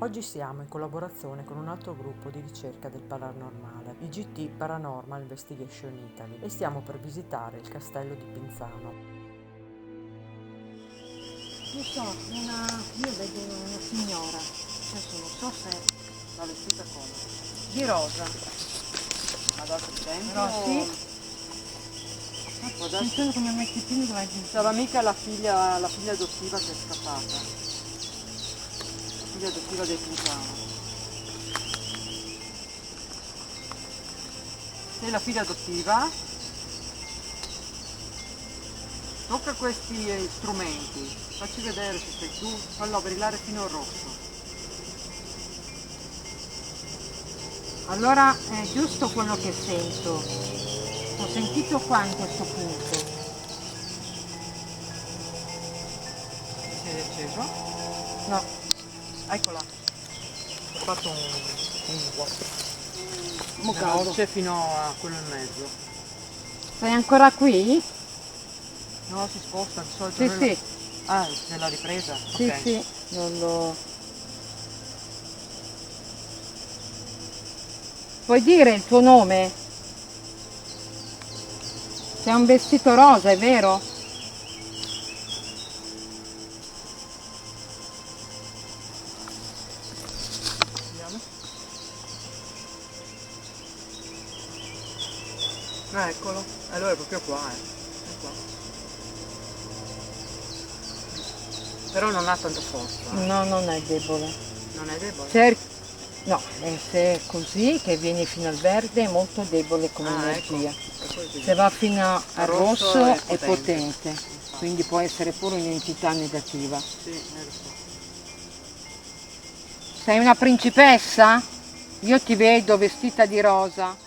Oggi siamo in collaborazione con un altro gruppo di ricerca del paranormale, IGT Paranormal Investigation Italy, e stiamo per visitare il castello di Pinzano. Io vedo una signora, adesso non so se La vestita come? di rosa, Ad altro tempo? però sì. Può darsi. Attenzione come metti i piedi dove Sarà mica la figlia adottiva che è scappata. La figlia adottiva del Pinzano. Sei la figlia adottiva? Tocca questi strumenti. Facci vedere se sei tu. Fallo brillare fino al rosso. Allora è giusto quello che sento. Ho sentito qua in questo punto. Sei acceso? No, Eccola. Ho fatto un caldo. voce fino a quello in mezzo. Sei ancora qui? No, si sposta di solito. Sì, noi sì, Ah, nella ripresa? sì, Ok. sì, non lo... Puoi dire il tuo nome? C'è un vestito rosa, è vero? Vediamo. Ah, eccolo. Allora è proprio qua, È qua. Però non ha tanta forza. No, non è debole. Non è debole? No, se è così che vieni fino al verde è molto debole come energia. Ecco. Se va fino al rosso è potente. potente, quindi può essere pure un'entità negativa. Sì, lo so. Sei una principessa? Io ti vedo vestita di rosa.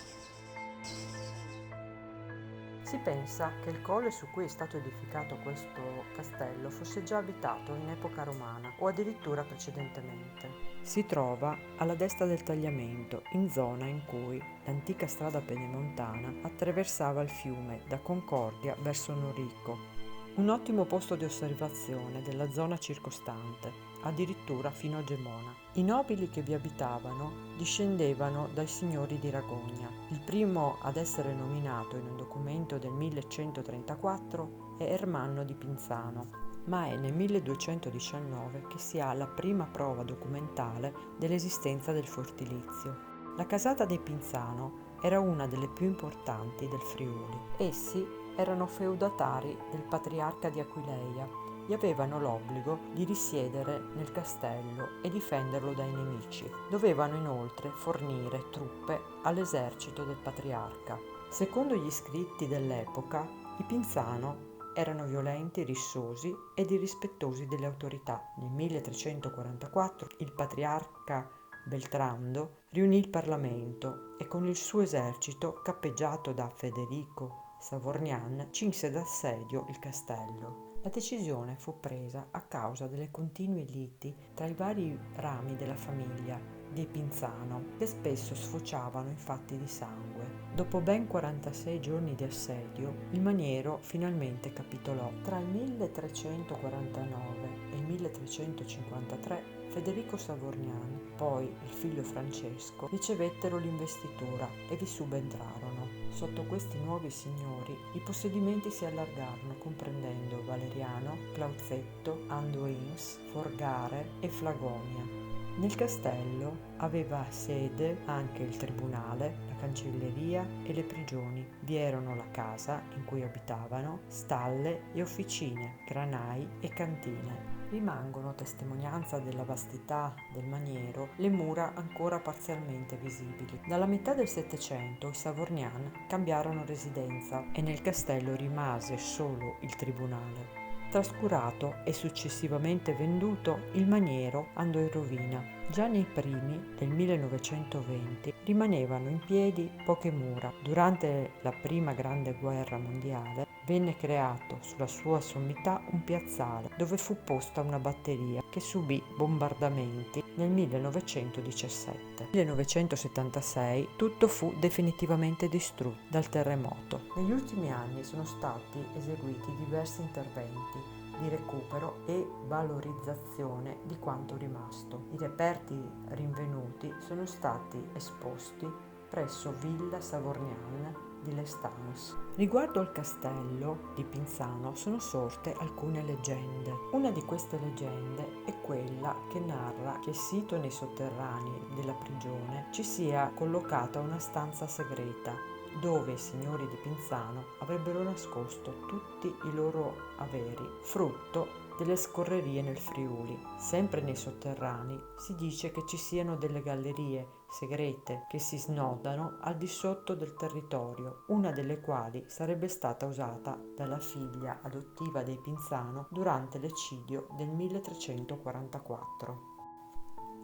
Si pensa che il colle su cui è stato edificato questo castello fosse già abitato in epoca romana o addirittura precedentemente. Si trova alla destra del tagliamento, in zona in cui l'antica strada pedemontana attraversava il fiume da Concordia verso Norico. Un ottimo posto di osservazione della zona circostante, addirittura fino a Gemona. I nobili che vi abitavano discendevano dai signori di Ragogna. Il primo ad essere nominato in un documento del 1134 è Ermanno di Pinzano, ma è nel 1219 che si ha la prima prova documentale dell'esistenza del fortilizio. La casata dei Pinzano era una delle più importanti del Friuli. Essi erano feudatari del patriarca di Aquileia e avevano l'obbligo di risiedere nel castello e difenderlo dai nemici. Dovevano inoltre fornire truppe all'esercito del patriarca. Secondo gli scritti dell'epoca, i Pinzano erano violenti, rissosi ed irrispettosi delle autorità. Nel 1344 il patriarca Beltrando riunì il Parlamento e con il suo esercito, cappeggiato da Federico Savorgnan, cinse d'assedio il castello. La decisione fu presa a causa delle continue liti tra i vari rami della famiglia dei Pinzano, che spesso sfociavano in fatti di sangue. Dopo ben 46 giorni di assedio, il maniero finalmente capitolò. Tra il 1349 e il 1353 Federico Savorgnan, poi il figlio Francesco, ricevettero l'investitura e vi subentrarono. Sotto questi nuovi signori i possedimenti si allargarono comprendendo Valeriano, Clauzetto, Anduins, Forgare e Flagonia. Nel castello aveva sede anche il tribunale, la cancelleria e le prigioni. Vi erano la casa in cui abitavano, stalle e officine, granai e cantine. Rimangono testimonianza della vastità del maniero le mura ancora parzialmente visibili. Dalla metà del Settecento i Savorgnan cambiarono residenza e nel castello rimase solo il tribunale. Trascurato e successivamente venduto, il maniero andò in rovina. Già nei primi del 1920 rimanevano in piedi poche mura. Durante la prima grande guerra mondiale venne creato sulla sua sommità un piazzale dove fu posta una batteria che subì bombardamenti nel 1917. Nel 1976 tutto fu definitivamente distrutto dal terremoto. Negli ultimi anni sono stati eseguiti diversi interventi di recupero e valorizzazione di quanto rimasto. I reperti oggetti rinvenuti sono stati esposti presso Villa Savorgnan di Lestans. Riguardo al castello di Pinzano sono sorte alcune leggende. Una di queste leggende è quella che narra che sito nei sotterranei della prigione ci sia collocata una stanza segreta dove i signori di Pinzano avrebbero nascosto tutti i loro averi, frutto delle scorrerie nel Friuli. Sempre nei sotterranei si dice che ci siano delle gallerie segrete che si snodano al di sotto del territorio, una delle quali sarebbe stata usata dalla figlia adottiva dei Pinzano durante l'eccidio del 1344.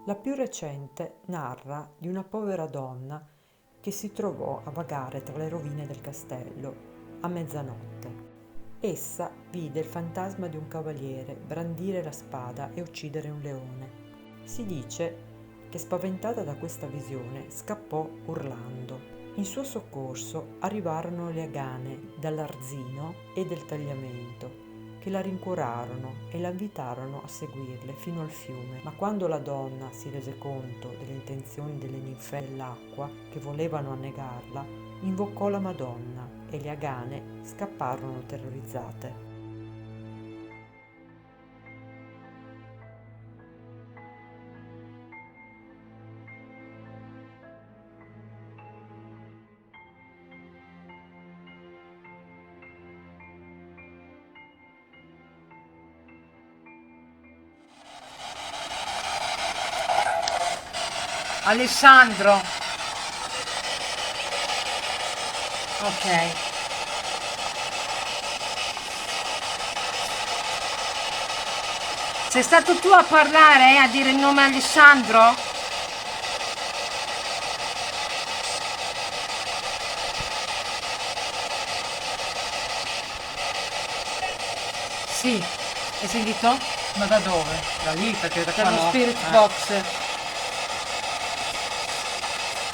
La più recente narra di una povera donna che si trovò a vagare tra le rovine del castello a mezzanotte. Essa vide il fantasma di un cavaliere brandire la spada e uccidere un leone. Si dice che spaventata da questa visione scappò urlando. In suo soccorso arrivarono le Agane dall'Arzino e del Tagliamento, che la rincuorarono e la invitarono a seguirle fino al fiume. Ma quando la donna si rese conto delle intenzioni delle ninfee dell'acqua che volevano annegarla, invocò la Madonna e le Agane scapparono terrorizzate. Alessandro. Ok. Sei stato tu a parlare, a dire il nome Alessandro? Sì. Hai sentito? Ma da dove? Da lì, perché da qua Dallo no. Spirit Box.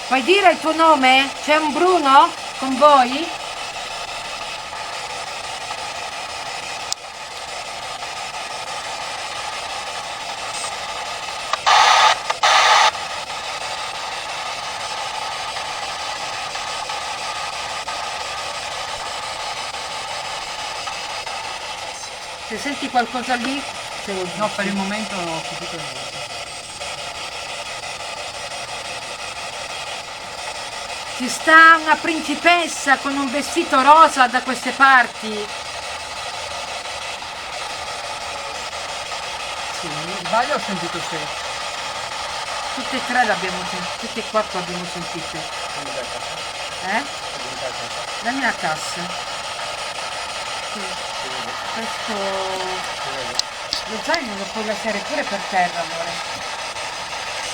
Puoi dire il tuo nome? C'è un Bruno con voi? Se senti qualcosa lì, te lo dico. No, per il momento non ho sentito niente. Ci sta una principessa con un vestito rosa da queste parti. Sì, non sbaglio, ho sentito sì. Tutte e tre l'abbiamo sentite, tutte e quattro abbiamo sentite. Eh? La mia cassa. Sì. Questo. Lo zaino lo puoi lasciare pure per terra, amore.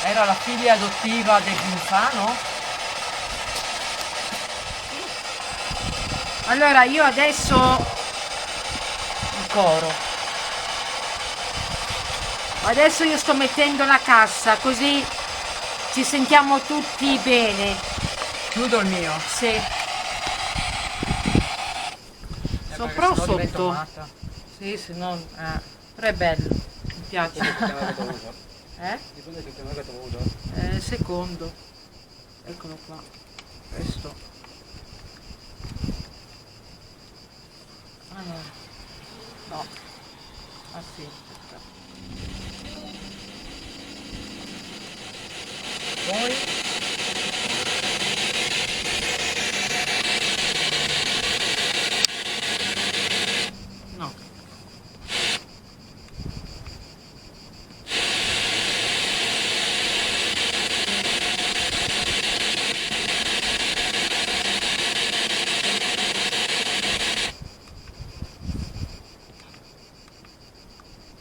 Era la figlia adottiva dei Pinzano? Allora io adesso Il coro. Adesso io sto mettendo la cassa, così ci sentiamo tutti bene. Chiudo il mio. Sì. Sopra o Perché sennò divento sotto? matta. Sì, se no. Però è bello, mi piace. Eh? Dipende che chiamare che ho avuto. Secondo. Eccolo qua. Questo. Ah no. No. Ah sì, aspetta. Poi No.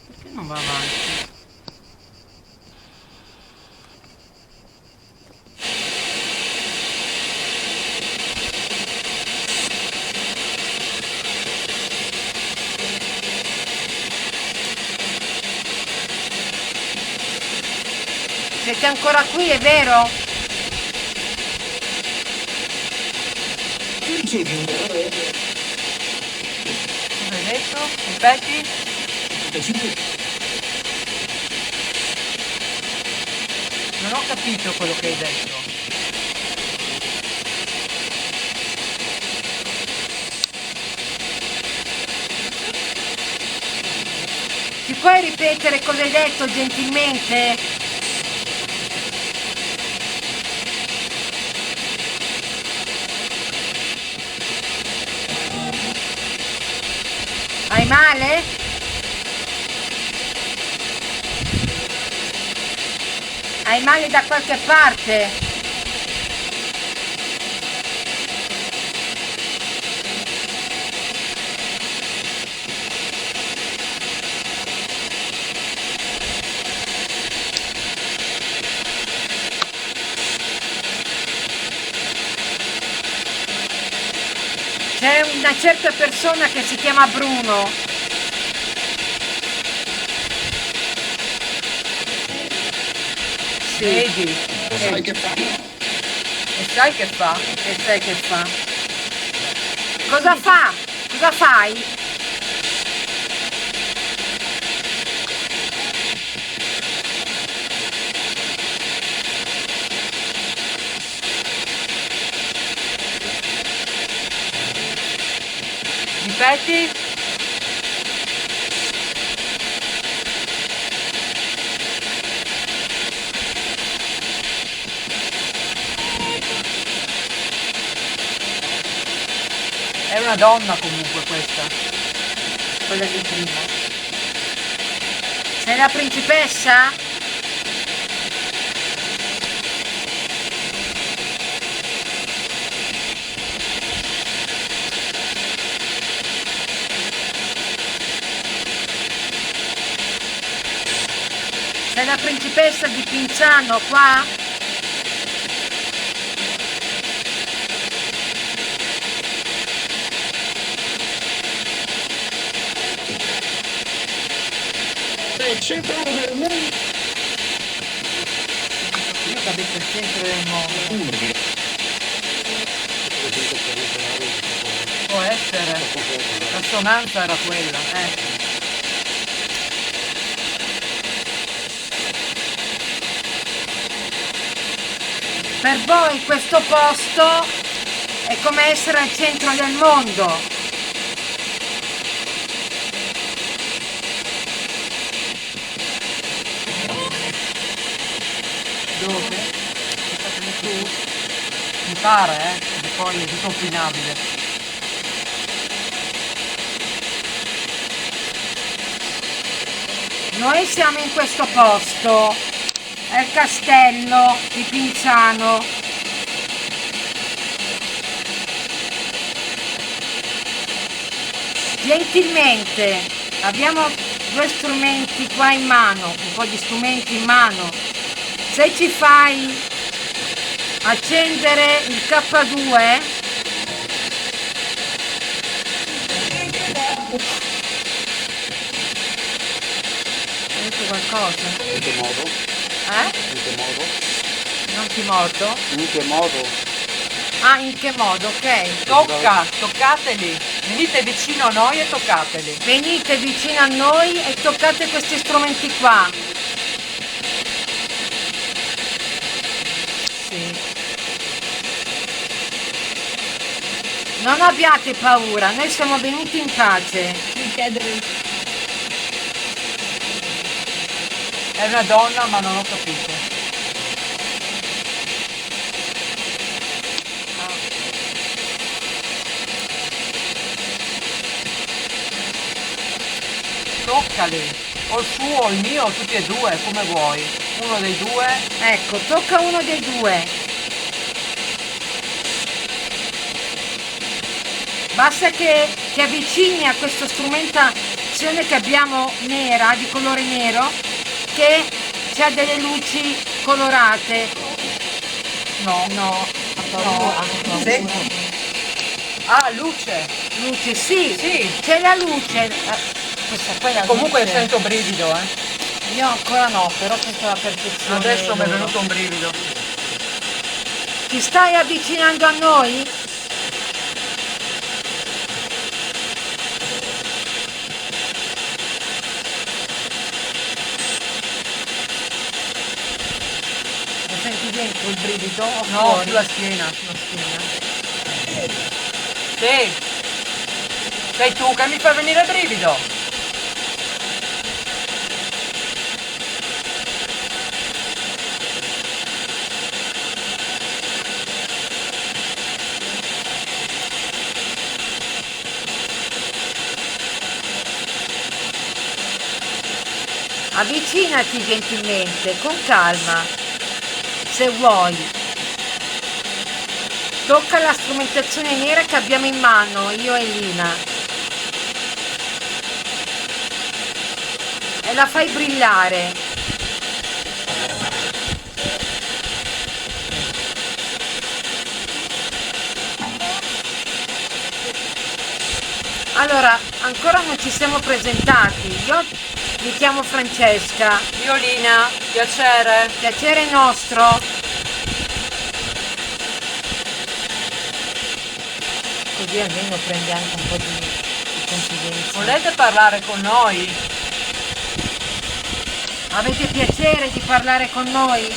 Perché non va avanti? Siete ancora qui, è vero? cosa hai detto? Ripeti? Non ho capito quello che hai detto. Ti puoi ripetere cosa hai detto gentilmente? Hai male? Hai male da qualche parte? C'è una certa persona che si chiama Bruno. Sì. Vedi? Lo sai che fa? E sai che fa? E sai che fa? Cosa fa? Cosa fai? Ripeti? È una donna comunque questa, quella di prima. Sei la principessa? Sei la principessa di Pinzano qua? Sei il centro del mondo. Io ho detto il centro del mondo. Può essere. L'assonanza era quella, Per voi questo posto è come essere al centro del mondo. Dove? Tu? Mi pare, che poi è tutto opinabile. Noi siamo in questo posto, è il castello di Pinzano. Gentilmente, abbiamo due strumenti qua in mano, un po' di strumenti in mano. Se ci fai accendere il K2, hai detto qualcosa? In che modo? In che modo? Non ti mordo? In che modo? Ah, in che modo? Ok. Toccateli. Venite vicino a noi e toccateli. Venite vicino a noi e toccate questi strumenti qua. Sì. Non abbiate paura, noi siamo venuti in pace. È una donna, ma non ho capito. Toccali, o il suo o il mio, tutti e due, come vuoi. Uno dei due. Ecco, tocca uno dei due. Basta che ti avvicini a questa strumentazione che abbiamo nera, di colore nero, che ha delle luci colorate. No. Sì. Ah, luce. Luce, sì. C'è la luce. Comunque sento brivido, Io ancora no, però sento la percezione. Adesso mi è venuto un brivido. Ti stai avvicinando a noi? dentro il brivido o No, fuori? sulla schiena. Sulla schiena. Sì. Sei tu che mi fai venire il brivido. Avvicinati gentilmente, con calma, se vuoi. Tocca la strumentazione nera che abbiamo in mano, io e Lina. E la fai brillare. Allora, ancora non ci siamo presentati. Io mi chiamo Francesca. Io Lina, piacere. Piacere nostro. Così almeno prende anche un po' di confidenza. Volete parlare con noi? Avete piacere di parlare con noi?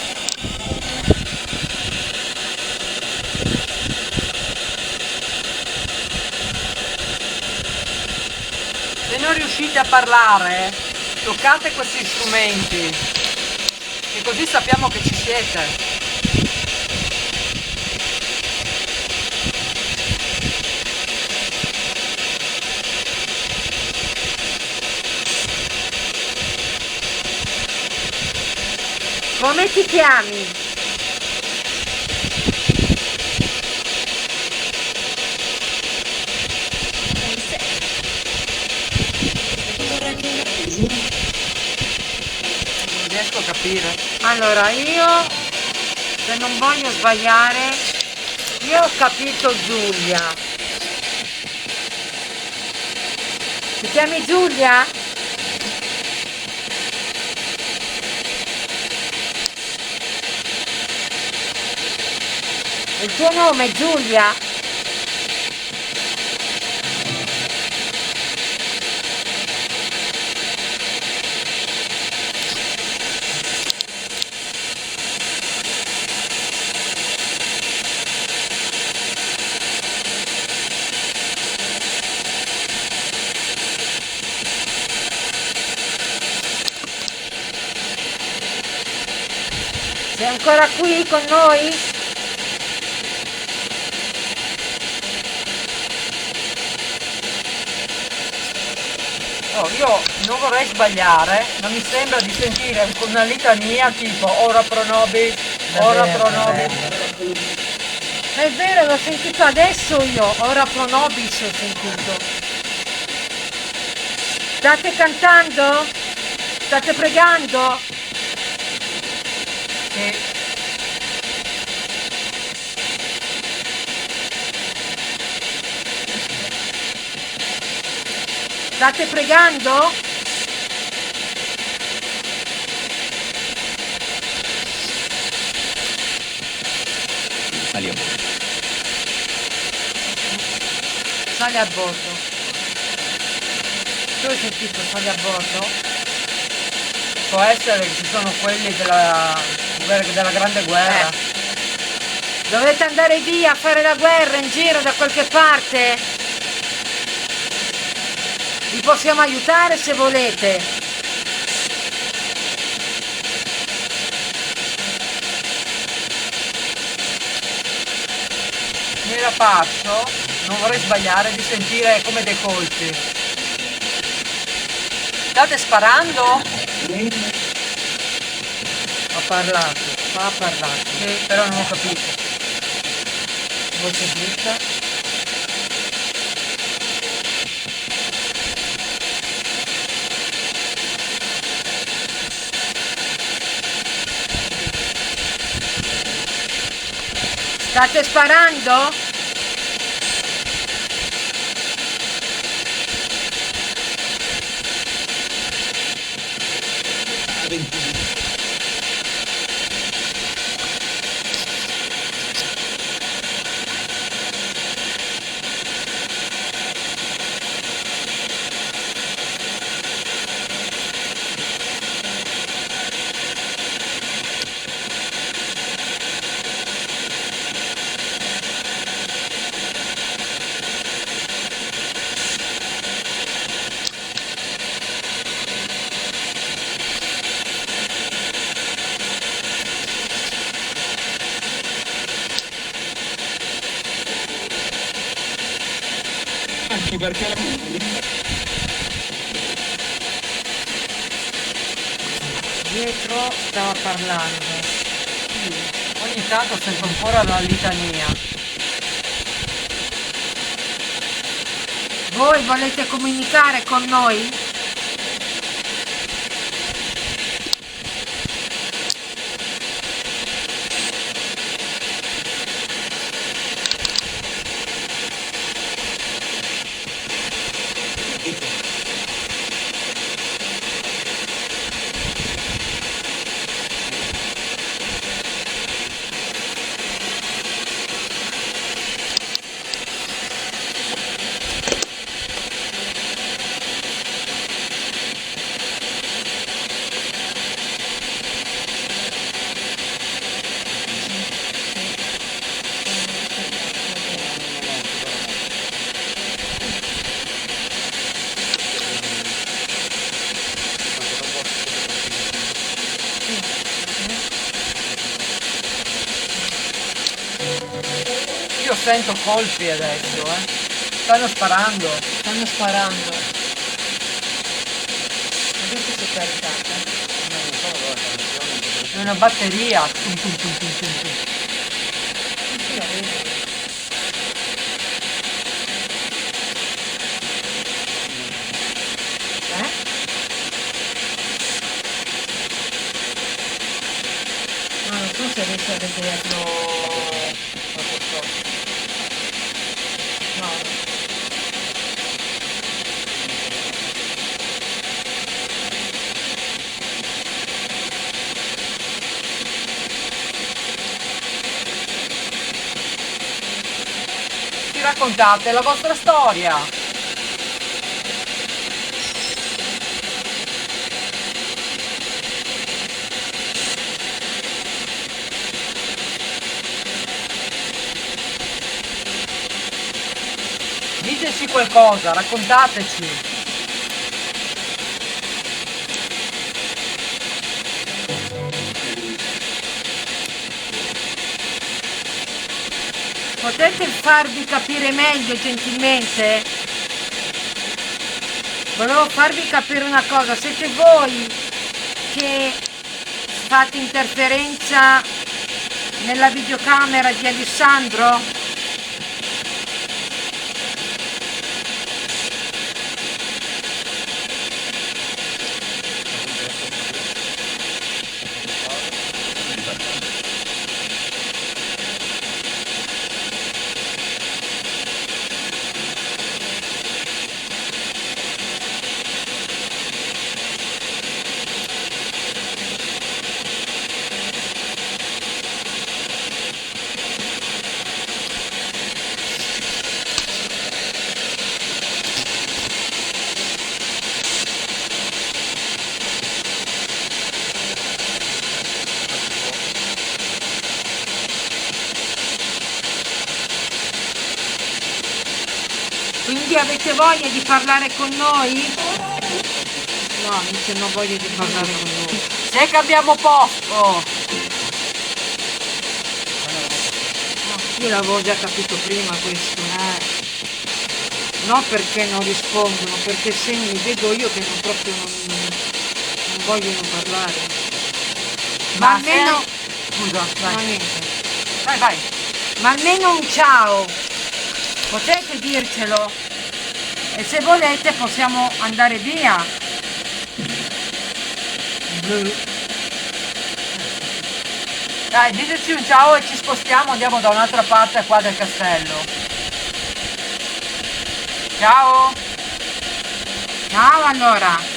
Se non riuscite a parlare, toccate questi strumenti. E così sappiamo che ci siete. Come ti chiami? Non riesco a capire. Allora, io, se non voglio sbagliare, io ho capito Giulia. Ti chiami Giulia? Il tuo nome è Giulia? Sei ancora qui con noi? Oh, io non vorrei sbagliare, ma mi sembra di sentire una litania tipo ora pro nobis, ora pro nobis. È vero, l'ho sentito adesso io, ora pro nobis ho sentito. State cantando? State pregando? Sì. State pregando? Sali a bordo. Sali a bordo. Tu hai sentito sali a bordo? Può essere che ci sono quelli della grande guerra. Dovete andare via a fare la guerra in giro da qualche parte? Vi possiamo aiutare se volete. Mi rapaccio, non vorrei sbagliare, di sentire come dei colpi. State sparando? Ha parlato, ha parlato. Sì, però non ho capito. Voce brutta. State sparando? perché Dietro stava parlando. Ogni tanto sento ancora la litania. Voi volete comunicare con noi? Io sento colpi adesso, Stanno sparando. Stanno sparando. Adesso si è caricata. È una batteria. Tum, tum, tum, tum, tum, tum. Sì, la vedo. Ma non so se riesci a vederlo. No. Ci raccontate la vostra storia. Diteci qualcosa, raccontateci. Potete farvi capire meglio gentilmente? Volevo farvi capire una cosa, siete voi che fate interferenza nella videocamera di Alessandro? Quindi avete voglia di parlare con noi? No, dice non ho voglia di parlare con noi. Sai che abbiamo posto. Io l'avevo già capito prima questo. Non perché non rispondono, perché se mi vedo io che non proprio non vogliono parlare. Ma almeno. Scusa, No, vai. niente. Vai, vai. Ma almeno un ciao! Potete dircelo? E se volete possiamo andare via. Dai, diteci un ciao e ci spostiamo, andiamo da un'altra parte qua del castello. Ciao! Ciao allora.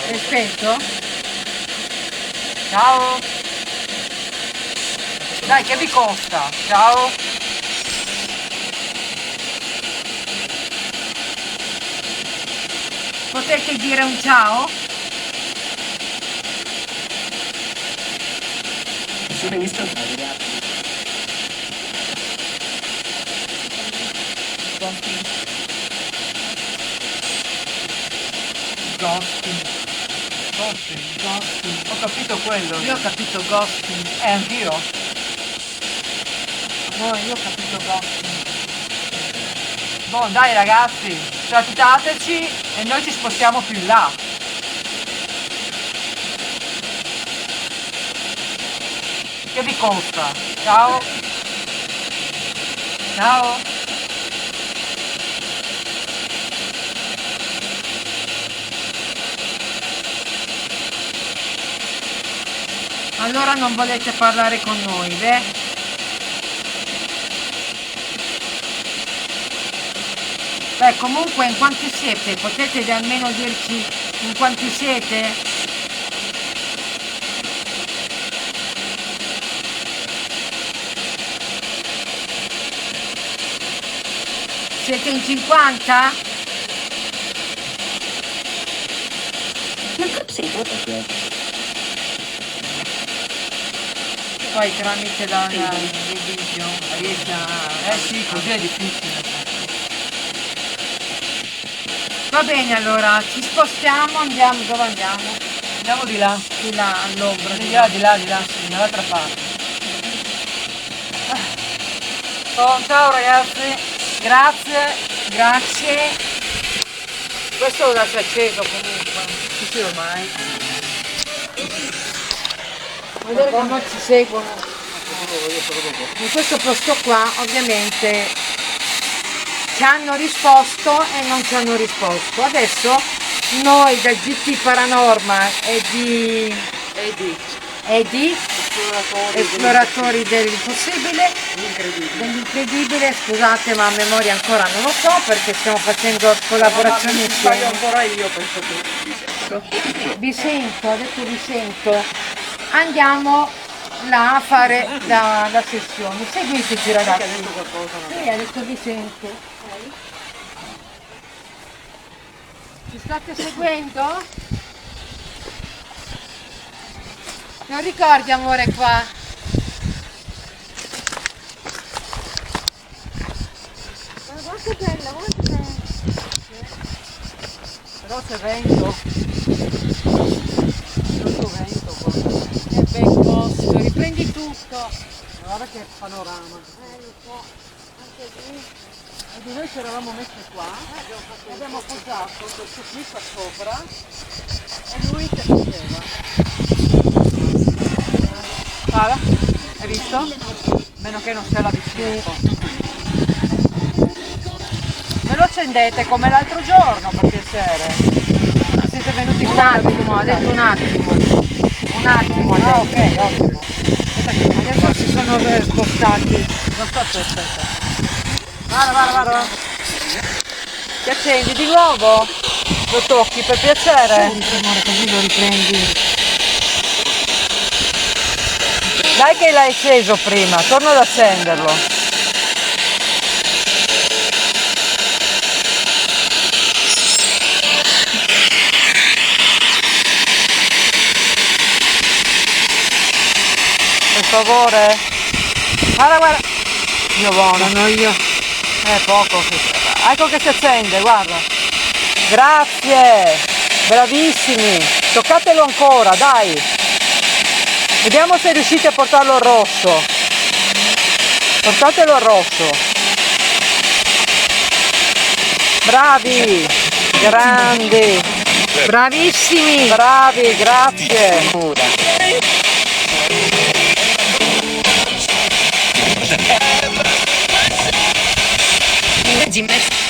È spento? Ciao! Dai, che vi costa? Ciao! Potete dire un ciao? sono visto Ghosting. Ghosting. Ghosting. Ho capito quello. Io ho capito ghosting. Anch'io. No, io ho capito Gossi. Boh, dai ragazzi, pratitateci e noi ci spostiamo più in là. Che vi costa? Ciao. Ciao. Allora non volete parlare con noi, beh? Beh, comunque in quanti siete? Potete almeno dirci in quanti siete? Siete in 50? Poi tramite la video riesci a... Sì, così è difficile. Va bene, allora ci spostiamo, andiamo, dove andiamo? Andiamo di là. Di là all'ombra. Di là, sì, dall'altra parte. Oh, ciao ragazzi, grazie. Grazie. Questo lo lascio acceso comunque. Sì, ormai. Vedere che non ci seguono. In questo posto qua ovviamente ci hanno risposto e non ci hanno risposto. Adesso noi del GT Paranormal e di Esploratori dell'impossibile, dell'incredibile, scusate ma a memoria ancora non lo so perché stiamo facendo collaborazioni insieme. Ancora io penso che... Vi sento, adesso vi sento. Andiamo là a fare la sessione. Seguiteci ragazzi. Sì, adesso vi sento. Ci state seguendo? Non ricordi amore qua? Guarda che bella, guarda che bella. Però c'è vento. Molto vento qua. Che bel posto, riprendi tutto. Guarda che panorama. Lo so, anche lì. E di noi ci eravamo messi qua, abbiamo appoggiato questo qui qua sopra e lui che faceva. Guarda, hai visto? Meno che non sia la vicina. Me lo accendete come l'altro giorno per piacere. Siete venuti Un qua? attimo, ha detto un attimo. Un attimo, Ah, adesso. ok, ottimo. Adesso si sono spostati. Aspetta. Guarda. Ti accendi di nuovo? Lo tocchi per piacere? Amore, così lo riprendi. Dai che l'hai acceso prima, torna ad accenderlo. Per favore. Guarda. Io buono. Sono io. Poco. Ecco che si accende, guarda. Grazie. Bravissimi. Toccatelo ancora, dai. Vediamo se riuscite a portarlo al rosso. Portatelo al rosso. Bravi. Grandi. Bravissimi. Bravi, grazie. Jimmy.